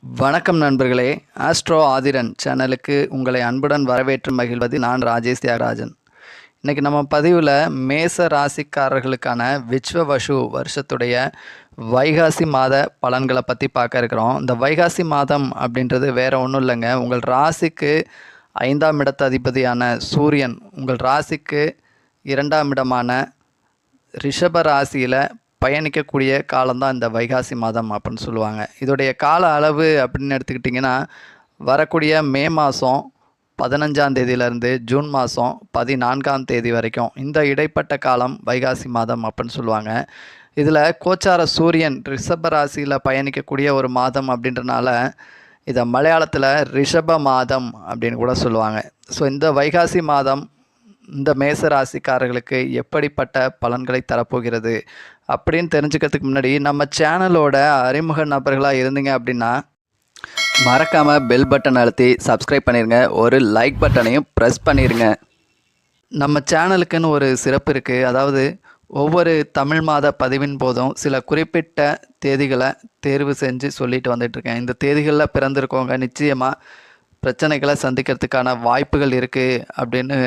வணக்கம் நண்பர்களே. ஆஸ்ட்ரோ ஆதிரன் சேனலுக்கு உங்களை அன்புடன் வரவேற்று மகிழ்வது நான் ராஜேஷ் தியாகராஜன். இன்றைக்கி நம்ம பதிவில் மேச ராசிக்காரர்களுக்கான விஸ்வவசு வருஷத்துடைய வைகாசி மாத பலன்களை பற்றி பார்க்க இருக்கிறோம். இந்த வைகாசி மாதம் அப்படின்றது வேறு ஒன்றும் இல்லைங்க. உங்கள் ராசிக்கு 5ஆம் இடத்து அதிபதியான சூரியன் உங்கள் ராசிக்கு 2ஆம் இடமான ரிஷப ராசியில் பயணிக்கக்கூடிய காலம்தான் இந்த வைகாசி மாதம் அப்படின்னு சொல்லுவாங்க. இதோடைய கால அளவு அப்படின்னு எடுத்துக்கிட்டிங்கன்னா வரக்கூடிய மே மாதம் 15ஆம் தேதியிலேருந்து ஜூன் மாதம் 14ஆம் தேதி வரைக்கும் இந்த இடைப்பட்ட காலம் வைகாசி மாதம் அப்படின்னு சொல்லுவாங்க. இதில் கோச்சார சூரியன் ரிஷப ராசியில் பயணிக்கக்கூடிய ஒரு மாதம் அப்படின்றனால இதை மலையாளத்தில் ரிஷப மாதம் அப்படின்னு கூட சொல்லுவாங்க. ஸோ இந்த வைகாசி மாதம் இந்த மேச ராசிக்காரர்களுக்கு எப்படிப்பட்ட பலன்களை தரப்போகிறது அப்படின்னு தெரிஞ்சுக்கிறதுக்கு முன்னாடி நம்ம சேனலோட அறிமுக நபர்களாக இருந்தீங்க அப்படின்னா மறக்காமல் பெல் பட்டன் அழுத்தி சப்ஸ்கிரைப் பண்ணிடுங்க. ஒரு லைக் பட்டனையும் ப்ரெஸ் பண்ணிடுங்க. நம்ம சேனலுக்குன்னு ஒரு சிறப்பு இருக்குது. அதாவது ஒவ்வொரு தமிழ் மாத பதிவின் போதும் சில குறிப்பிட்ட தேதிகளை தேர்வு செஞ்சு சொல்லிட்டு வந்துட்டுருக்கேன். இந்த தேதிகளில் பிறந்திருக்கவங்க நிச்சயமாக பிரச்சனைகளை சந்திக்கிறதுக்கான வாய்ப்புகள் இருக்குது அப்படின்னு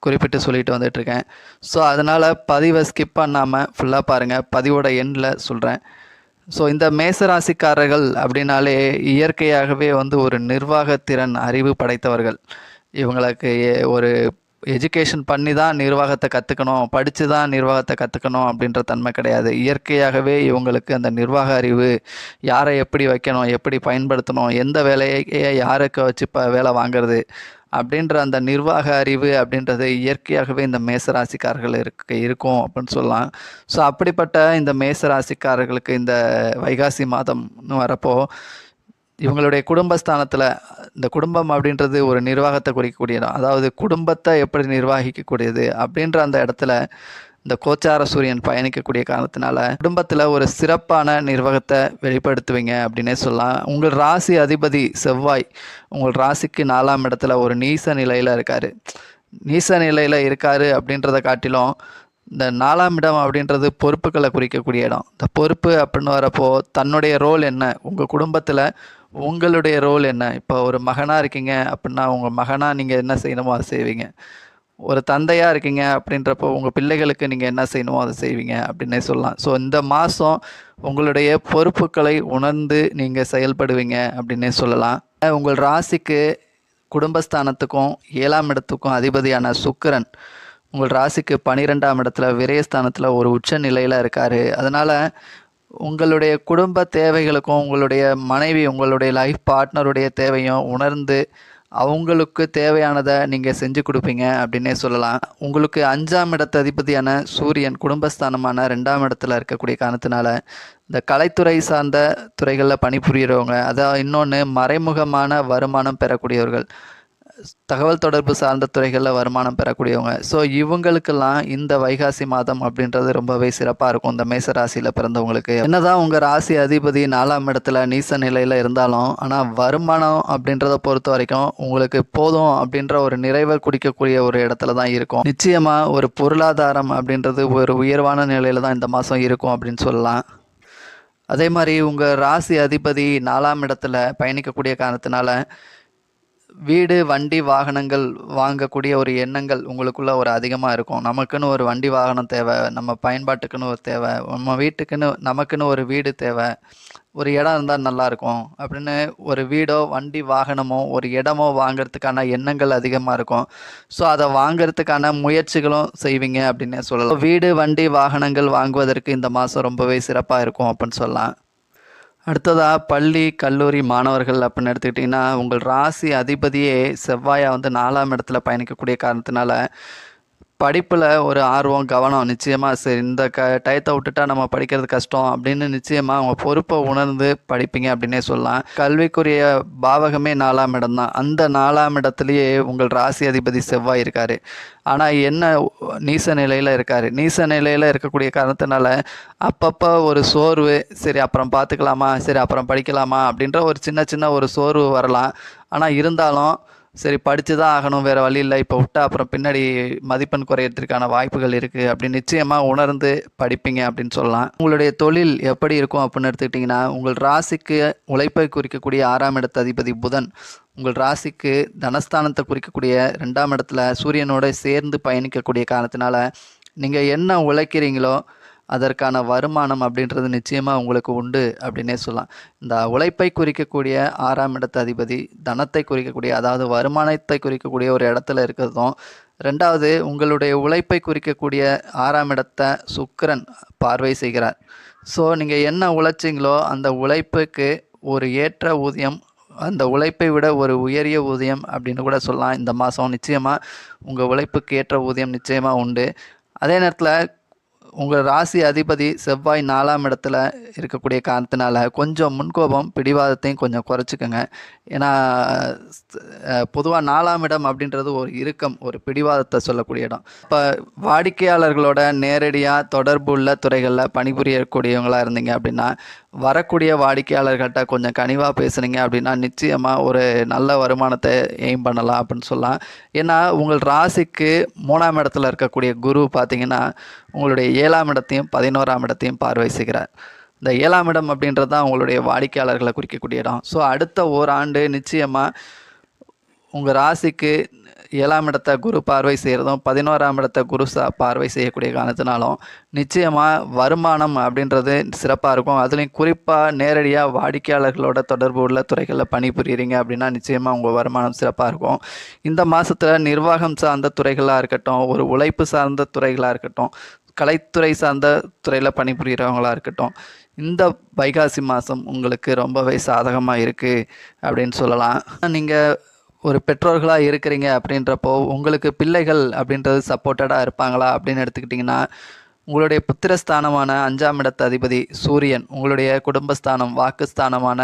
குறிப்பிட்டு சொல்லிட்டு வந்துட்டுருக்கேன். ஸோ அதனால் பதிவை ஸ்கிப் பண்ணாமல் ஃபுல்லாக பாருங்கள். பதிவோட எண்ணில் சொல்கிறேன். ஸோ இந்த மேசராசிக்காரர்கள் அப்படின்னாலே இயற்கையாகவே ஒரு நிர்வாகத்திறன் அறிவு படைத்தவர்கள். இவங்களுக்கு ஒரு எஜுகேஷன் பண்ணி தான் நிர்வாகத்தை கற்றுக்கணும், படித்து தான் நிர்வாகத்தை கற்றுக்கணும் அப்படின்ற தன்மை கிடையாது. இயற்கையாகவே இவங்களுக்கு அந்த நிர்வாக அறிவு, யாரை எப்படி வைக்கணும், எப்படி பயன்படுத்தணும், எந்த வேலையை யாருக்கு வச்சு வேலை வாங்கிறது அப்படின்ற அந்த நிர்வாக அறிவு அப்படின்றது இயற்கையாகவே இந்த மேசராசிக்காரர்கள் இருக்கும் அப்படின்னு சொல்லலாம். ஸோ அப்படிப்பட்ட இந்த மேசராசிக்காரர்களுக்கு இந்த வைகாசி மாதம்னு வரப்போ இவங்களுடைய குடும்பஸ்தானத்தில் இந்த குடும்பம் அப்படின்றது ஒரு நிர்வாகத்தை குறிக்கக்கூடியது. அதாவது குடும்பத்தை எப்படி நிர்வகிக்கக்கூடியது அப்படின்ற அந்த இடத்துல இந்த கோச்சார சூரியன் பயணிக்கக்கூடிய காரணத்தினால குடும்பத்தில் ஒரு சிறப்பான நிர்வாகத்தை வெளிப்படுத்துவீங்க அப்படின்னே சொல்லலாம். உங்கள் ராசி அதிபதி செவ்வாய் உங்கள் ராசிக்கு 4ஆம் இடத்துல ஒரு நீச நிலையில் இருக்கார். நீச நிலையில் இருக்கார் அப்படின்றத காட்டிலும் இந்த 4ஆம் இடம் அப்படின்றது பொறுப்புகளை குறிக்கக்கூடிய இடம். இந்த பொறுப்பு அப்படின்னு வரப்போ தன்னுடைய ரோல் என்ன, உங்கள் குடும்பத்தில் உங்களுடைய ரோல் என்ன. இப்போ ஒரு மகனாக இருக்கீங்க அப்படின்னா உங்கள் மகனாக நீங்கள் என்ன செய்யணுமோ அதை செய்வீங்க. ஒரு தந்தையாக இருக்கீங்க அப்படின்றப்போ உங்கள் பிள்ளைகளுக்கு நீங்கள் என்ன செய்யணுமோ அதை செய்வீங்க அப்படின்னே சொல்லலாம். ஸோ இந்த மாதம் உங்களுடைய பொறுப்புகளை உணர்ந்து நீங்கள் செயல்படுவீங்க அப்படின்னே சொல்லலாம். உங்கள் ராசிக்கு குடும்பஸ்தானத்துக்கும் 7ஆம் இடத்துக்கும் அதிபதியான சுக்கிரன் உங்கள் ராசிக்கு 12ஆம் இடத்துல விரயஸ்தானத்தில் ஒரு உச்ச நிலையில் இருக்கார். அதனால் உங்களுடைய குடும்ப தேவைகளுக்கும் உங்களுடைய மனைவி உங்களுடைய லைஃப் பார்ட்னருடைய தேவையும் உணர்ந்து அவங்களுக்கு தேவையானதை நீங்கள் செஞ்சு கொடுப்பீங்க அப்படின்னே சொல்லலாம். உங்களுக்கு 5ஆம் இடத்து அதிபதியான சூரியன் குடும்பஸ்தானமான 2ஆம் இடத்துல இருக்கக்கூடிய காரணத்தினால இந்த கலைத்துறை சார்ந்த துறைகளில் பணிபுரிகிறவங்க, அதாவது இன்னொன்று மறைமுகமான வருமானம் பெறக்கூடியவர்கள், தகவல் தொடர்பு சார்ந்த துறைகளில் வருமானம் பெறக்கூடியவங்க. ஸோ இவங்களுக்கெல்லாம் இந்த வைகாசி மாதம் அப்படின்றது ரொம்பவே சிறப்பாக இருக்கும். இந்த மேசராசியில் பிறந்தவங்களுக்கு என்னதான் உங்கள் ராசி அதிபதி 4ஆம் இடத்துல நீச நிலையில் இருந்தாலும் ஆனால் வருமானம் அப்படின்றத பொறுத்த வரைக்கும் உங்களுக்கு போதும் அப்படின்ற ஒரு நிறைவை குடிக்கக்கூடிய ஒரு இடத்துல தான் இருக்கும். நிச்சயமாக ஒரு பொருளாதாரம் அப்படின்றது ஒரு உயர்வான நிலையில் தான் இந்த மாதம் இருக்கும் அப்படின்னு சொல்லலாம். அதே மாதிரி உங்கள் ராசி அதிபதி 4ஆம் இடத்துல பயணிக்கக்கூடிய காரணத்தினால வீடு வண்டி வாகனங்கள் வாங்கக்கூடிய ஒரு எண்ணங்கள் உங்களுக்குள்ள ஒரு அதிகமாக இருக்கும். நமக்குன்னு ஒரு வண்டி வாகனம் தேவை, நம்ம பயன்பாட்டுக்குன்னு ஒரு தேவை, நம்ம வீட்டுக்குன்னு நமக்குன்னு ஒரு வீடு தேவை, ஒரு இடம் இருந்தால் நல்லாயிருக்கும் அப்படின்னு ஒரு வீடோ வண்டி வாகனமோ ஒரு இடமோ வாங்கிறதுக்கான எண்ணங்கள் அதிகமாக இருக்கும். ஸோ அதை வாங்கிறதுக்கான முயற்சிகளும் செய்வீங்க அப்படின்னே சொல்லலாம். வீடு வண்டி வாகனங்கள் வாங்குவதற்கு இந்த மாதம் ரொம்பவே சிறப்பாக இருக்கும் அப்படின்னு சொல்லலாம். அடுத்ததாக பள்ளி கல்லூரி மாணவர்கள் அப்படின்னு எடுத்துக்கிட்டிங்கன்னா உங்கள் ராசி அதிபதியே செவ்வாயாக 4ஆம் இடத்துல பயணிக்கக்கூடிய காரணத்தினால படிப்பில் ஒரு ஆர்வம் கவனம் நிச்சயமாக சரி இந்த டயத்தை விட்டுட்டா நம்ம படிக்கிறது கஷ்டம் அப்படின்னு நிச்சயமாக அவங்க பொறுப்பை உணர்ந்து படிப்பீங்க அப்படின்னே சொல்லலாம். கல்விக்குரிய பாவகமே 4ஆம் இடம் தான். அந்த 4ஆம் இடத்துலையே உங்கள் ராசி அதிபதி செவ்வாய் இருக்கார். ஆனால் என்ன நீச நிலையில் இருக்கார். நீச நிலையில் இருக்கக்கூடிய காரணத்தினால அப்பப்போ ஒரு சோர்வு, சரி அப்புறம் பார்த்துக்கலாமா, சரி அப்புறம் படிக்கலாமா அப்படின்ற ஒரு சின்ன ஒரு சோர்வு வரலாம். ஆனால் இருந்தாலும் சரி படித்து தான் ஆகணும், வேறு வழி இல்லை, இப்போ விட்டா அப்புறம் பின்னாடி மதிப்பெண் குறையறதுக்கான வாய்ப்புகள் இருக்குது அப்படின்னு நிச்சயமாக உணர்ந்து படிப்பீங்க அப்படின்னு சொல்லலாம். உங்களுடைய தொழில் எப்படி இருக்கும் அப்படின்னு எடுத்துக்கிட்டிங்கன்னா, உங்கள் ராசிக்கு உழைப்பை குறிக்கக்கூடிய 6ஆம் இடத்து அதிபதி புதன் உங்கள் ராசிக்கு தனஸ்தானத்தை குறிக்கக்கூடிய 2ஆம் இடத்துல சூரியனோட சேர்ந்து பயணிக்கக்கூடிய காரணத்தினால நீங்கள் என்ன உழைக்கிறீங்களோ அதற்கான வருமானம் அப்படின்றது நிச்சயமாக உங்களுக்கு உண்டு அப்படின்னே சொல்லலாம். இந்த உழைப்பை குறிக்கக்கூடிய 6ஆம் இடத்து அதிபதி தனத்தை குறிக்கக்கூடிய, அதாவது வருமானத்தை குறிக்கக்கூடிய ஒரு இடத்துல இருக்கிறதும், ரெண்டாவது உங்களுடைய உழைப்பை குறிக்கக்கூடிய 6ஆம் இடத்தை சுக்கிரன் பார்வை செய்கிறார். ஸோ நீங்கள் என்ன உழைச்சிங்களோ அந்த உழைப்புக்கு ஒரு ஏற்ற ஊதியம், அந்த உழைப்பை விட ஒரு உயரிய ஊதியம் அப்படின்னு கூட சொல்லலாம். இந்த மாதம் நிச்சயமாக உங்கள் உழைப்புக்கு ஏற்ற ஊதியம் நிச்சயமாக உண்டு. அதே நேரத்தில் உங்கள் ராசி அதிபதி செவ்வாய் 4ஆம் இடத்துல இருக்கக்கூடிய காரணத்தினால கொஞ்சம் முன்கோபம் பிடிவாதத்தையும் கொஞ்சம் குறைச்சிக்கோங்க. ஏன்னா பொதுவாக 4ஆம் இடம் அப்படின்றது ஒரு இறுக்கம், ஒரு பிடிவாதத்தை சொல்லக்கூடிய இடம். இப்போ வாடிக்கையாளர்களோட நேரடியாக தொடர்பு உள்ள துறைகளில் பணிபுரியக்கூடியவங்களாக இருந்தீங்க அப்படின்னா, வரக்கூடிய வாடிக்கையாளர்கள்ட்ட கொஞ்சம் கனிவாக பேசுனீங்க அப்படின்னா நிச்சயமாக ஒரு நல்ல வருமானத்தை எய்ம் பண்ணலாம் அப்படின்னு சொல்லலாம். ஏன்னா உங்கள் ராசிக்கு 3ஆம் இடத்துல இருக்கக்கூடிய குரு பார்த்திங்கன்னா உங்களுடைய 7ஆம் இடத்தையும் 11ஆம் இடத்தையும் பார்வை செய்கிறார். இந்த 7ஆம் இடம் அப்படின்றது தான் உங்களுடைய வாடிக்கையாளர்களை குறிக்கக்கூடிய இடம். ஸோ அடுத்த ஓராண்டு நிச்சயமாக உங்கள் ராசிக்கு 7ஆம் இடத்தை குரு பார்வை செய்கிறதும் 11ஆம் இடத்தை குரு பார்வை செய்யக்கூடிய காரணத்தினாலும் நிச்சயமாக வருமானம் அப்படின்றது சிறப்பாக இருக்கும். அதுலேயும் குறிப்பாக நேரடியாக வாடிக்கையாளர்களோட தொடர்பு உள்ள துறைகளில் பணிபுரிகிறீங்க அப்படின்னா நிச்சயமாக உங்கள் வருமானம் சிறப்பாக இருக்கும். இந்த மாதத்தில் நிர்வாகம் சார்ந்த துறைகளாக இருக்கட்டும், ஒரு உழைப்பு சார்ந்த துறைகளாக இருக்கட்டும், கலைத்துறை சார்ந்த துறையில் பணிபுரிகிறவங்களாக இருக்கட்டும், இந்த வைகாசி மாதம் உங்களுக்கு ரொம்பவே சாதகமாக இருக்குது அப்படின்னு சொல்லலாம். நீங்கள் ஒரு பெற்றோர்களாக இருக்கிறீங்க அப்படின்றப்போ உங்களுக்கு பிள்ளைகள் அப்படின்றது சப்போர்ட்டடாக இருப்பாங்களா அப்படின்னு எடுத்துக்கிட்டிங்கன்னா, உங்களுடைய புத்திரஸ்தானமான 5ஆம் இடத்து அதிபதி சூரியன் உங்களுடைய குடும்பஸ்தானம் வாக்குஸ்தானமான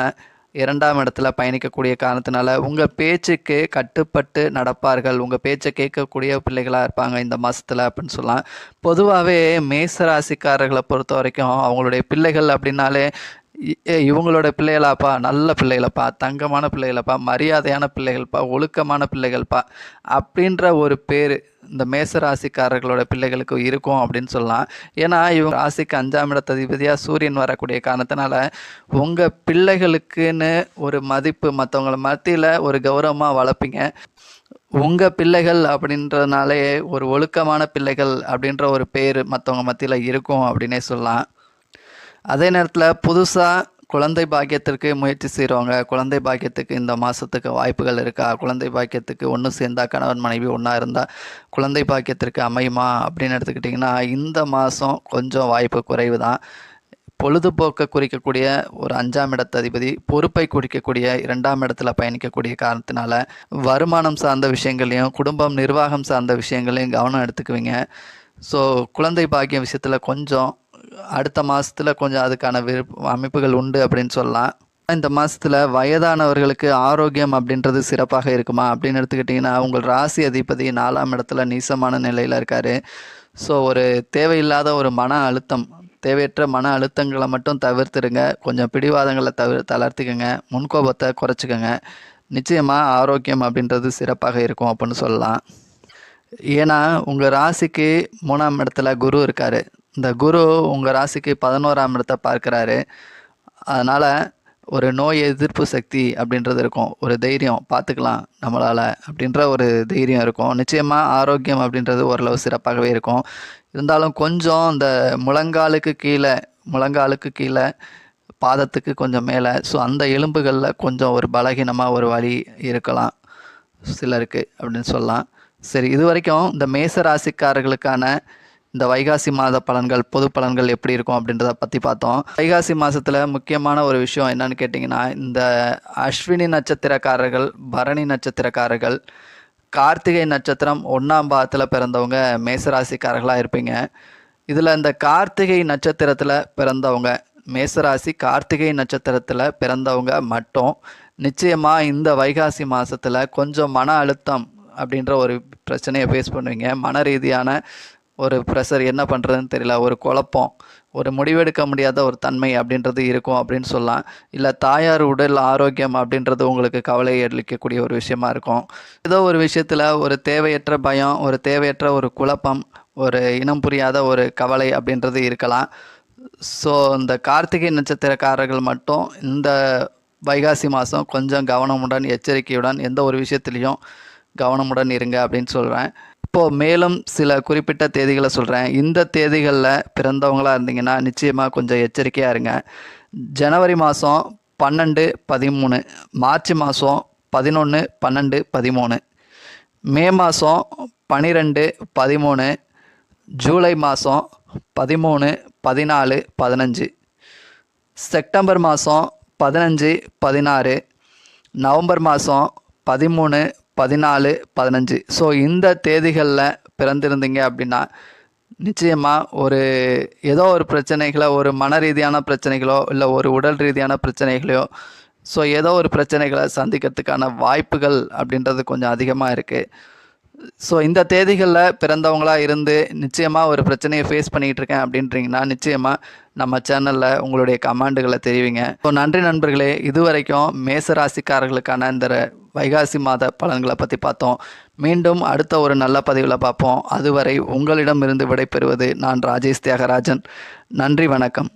2ஆம் இடத்துல பயணிக்கக்கூடிய காரணத்தினால உங்கள் பேச்சுக்கு கட்டுப்பட்டு நடப்பார்கள், உங்கள் பேச்சை கேட்கக்கூடிய பிள்ளைகளாக இருப்பாங்க இந்த மாதத்தில் அப்படின்னு சொல்லலாம். பொதுவாகவே மேசராசிக்காரர்களை பொறுத்த வரைக்கும் அவங்களுடைய பிள்ளைகள் அப்படின்னாலே இவங்களோட பிள்ளைகளாப்பா, நல்ல பிள்ளைகளப்பா, தங்கமான பிள்ளைகளப்பா, மரியாதையான பிள்ளைகள்ப்பா, ஒழுக்கமான பிள்ளைகள்ப்பா அப்படின்ற ஒரு பேர் இந்த மேசராசிக்காரர்களோட பிள்ளைகளுக்கு இருக்கும் அப்படின்னு சொல்லலாம். ஏன்னா இவங்க ராசிக்கு 5ஆம் இடத்து அதிபதியாக சூரியன் வரக்கூடிய காரணத்தினால உங்கள் பிள்ளைகளுக்குன்னு ஒரு மதிப்பு, மற்றவங்கள மத்தியில் ஒரு கௌரவமாக வளர்ப்பீங்க. உங்கள் பிள்ளைகள் அப்படின்றதுனாலே ஒரு ஒழுக்கமான பிள்ளைகள் அப்படின்ற ஒரு பேர் மற்றவங்க மத்தியில் இருக்கும் அப்படின்னே சொல்லலாம். அதே நேரத்தில் புதுசாக குழந்தை பாக்கியத்திற்கு முயற்சி செய்கிறவங்க, குழந்தை பாக்கியத்துக்கு இந்த மாதத்துக்கு வாய்ப்புகள் இருக்கா, குழந்தை பாக்கியத்துக்கு ஒன்று சேர்ந்தால் கணவன் மனைவி ஒன்றா இருந்தால் குழந்தை பாக்கியத்திற்கு அமையுமா அப்படின்னு எடுத்துக்கிட்டிங்கன்னா இந்த மாதம் கொஞ்சம் வாய்ப்பு குறைவு தான். பொழுதுபோக்கை குறிக்கக்கூடிய ஒரு 5ஆம் இடத்து அதிபதி பொறுப்பை குறிக்கக்கூடிய 2ஆம் இடத்துல பயணிக்கக்கூடிய காரணத்தினால வருமானம் சார்ந்த விஷயங்களையும் குடும்பம் நிர்வாகம் சார்ந்த விஷயங்களையும் கவனம் எடுத்துக்குவீங்க. ஸோ குழந்தை பாக்கியம் விஷயத்தில் கொஞ்சம் அடுத்த மாதத்தில் கொஞ்சம் அதுக்கான அமைப்புகள் உண்டு அப்படின்னு சொல்லலாம். இந்த மாதத்தில் வயதானவர்களுக்கு ஆரோக்கியம் அப்படின்றது சிறப்பாக இருக்குமா அப்படின்னு எடுத்துக்கிட்டிங்கன்னா, உங்கள் ராசி அதிபதி 4ஆம் இடத்துல நீசமான நிலையில் இருக்கார். ஸோ ஒரு தேவையில்லாத ஒரு மன அழுத்தம், தேவையற்ற மன அழுத்தங்களை மட்டும் தவிர்த்துடுங்க, கொஞ்சம் பிடிவாதங்களை தளர்த்திக்கங்க, முன்கோபத்தை குறைச்சிக்கங்க. நிச்சயமாக ஆரோக்கியம் அப்படின்றது சிறப்பாக இருக்கும் அப்படின்னு சொல்லலாம். ஏன்னா உங்கள் ராசிக்கு 3ஆம் இடத்துல குரு இருக்கார். இந்த குரு உங்கள் ராசிக்கு 11ஆம் இடத்தை பார்க்குறாரு. அதனால் ஒரு நோய் எதிர்ப்பு சக்தி அப்படின்றது இருக்கும், ஒரு தைரியம், பார்த்துக்கலாம் நம்மளால் அப்படின்ற ஒரு தைரியம் இருக்கும். நிச்சயமாக ஆரோக்கியம் அப்படின்றது ஓரளவு சிறப்பாகவே இருக்கும். இருந்தாலும் கொஞ்சம் இந்த முழங்காலுக்கு கீழே பாதத்துக்கு கொஞ்சம் மேலே, ஸோ அந்த எலும்புகளில் கொஞ்சம் ஒரு பலகீனமாக ஒரு வலி இருக்கலாம் சிலருக்கு அப்படின்னு சொல்லலாம். சரி, இது வரைக்கும் இந்த மேச ராசிக்காரர்களுக்கான இந்த வைகாசி மாத பலன்கள், பொது பலன்கள் எப்படி இருக்கும் அப்படின்றத பற்றி பார்த்தோம். வைகாசி மாதத்தில் முக்கியமான ஒரு விஷயம் என்னன்னு கேட்டிங்கன்னா, இந்த அஸ்வினி நட்சத்திரக்காரர்கள், பரணி நட்சத்திரக்காரர்கள், கார்த்திகை நட்சத்திரம் 1ஆம் பாதத்தில் பிறந்தவங்க மேசராசிக்காரர்களாக இருப்பீங்க. இதில் இந்த கார்த்திகை நட்சத்திரத்தில் பிறந்தவங்க, மேசராசி கார்த்திகை நட்சத்திரத்தில் பிறந்தவங்க மட்டும் நிச்சயமாக இந்த வைகாசி மாதத்தில் கொஞ்சம் மன அழுத்தம் அப்படின்ற ஒரு பிரச்சனையை ஃபேஸ் பண்ணுவீங்க. மன ரீதியான ஒரு ப்ரெஷர், என்ன பண்ணுறதுன்னு தெரியல, ஒரு குழப்பம், ஒரு முடிவெடுக்க முடியாத ஒரு தன்மை அப்படின்றது இருக்கும் அப்படின்னு சொல்லலாம். இல்லை தாயார் உடல் ஆரோக்கியம் அப்படின்றது உங்களுக்கு கவலை அளிக்கக்கூடிய ஒரு விஷயமா இருக்கும். ஏதோ ஒரு விஷயத்தில் ஒரு தேவையற்ற பயம், ஒரு தேவையற்ற ஒரு குழப்பம், ஒரு இனம் புரியாத ஒரு கவலை அப்படின்றது இருக்கலாம். ஸோ இந்த கார்த்திகை நட்சத்திரக்காரர்கள் மட்டும் இந்த வைகாசி மாதம் கொஞ்சம் கவனமுடன் எச்சரிக்கையுடன் எந்த ஒரு விஷயத்துலையும் கவனமுடன் இருங்க அப்படின்னு சொல்கிறேன். இப்போது மேலும் சில குறிப்பிட்ட தேதிகளை சொல்கிறேன். இந்த தேதிகளில் பிறந்தவங்களாக இருந்தீங்கன்னா நிச்சயமாக கொஞ்சம் எச்சரிக்கையாக இருங்க. ஜனவரி மாதம் 12, 13, மார்ச் மாதம் 11, 12, 13, மே மாதம் 12, 13, ஜூலை மாதம் 13, 14, 15, செப்டம்பர் மாதம் 15, 16, நவம்பர் மாதம் 13, 14, 15. ஸோ இந்த தேதிகளில் பிறந்திருந்தீங்க அப்படின்னா நிச்சயமாக ஏதோ ஒரு பிரச்சனைகளை, ஒரு மன ரீதியான பிரச்சனைகளோ இல்லை ஒரு உடல் ரீதியான பிரச்சனைகளையோ, ஸோ ஏதோ ஒரு பிரச்சனைகளை சந்திக்கிறதுக்கான வாய்ப்புகள் அப்படின்றது கொஞ்சம் அதிகமாக இருக்குது. ஸோ இந்த தேதிகளில் பிறந்தவங்களாக இருந்து நிச்சயமாக ஒரு பிரச்சனையை ஃபேஸ் பண்ணிகிட்டு இருக்கேன் அப்படின்றீங்கன்னா நிச்சயமாக நம்ம சேனலில் உங்களுடைய கமெண்டுகளை தெரிவிங்க. ஸோ நன்றி நண்பர்களே. இதுவரைக்கும் மேசராசிக்காரர்களுக்கான இந்த வைகாசி மாத பலன்களை பற்றி பார்த்தோம். மீண்டும் அடுத்த ஒரு நல்ல பதிவில் பார்ப்போம். அதுவரை உங்களிடமிருந்து விடைபெறுவது நான் ராஜேஷ் தியாகராஜன். நன்றி, வணக்கம்.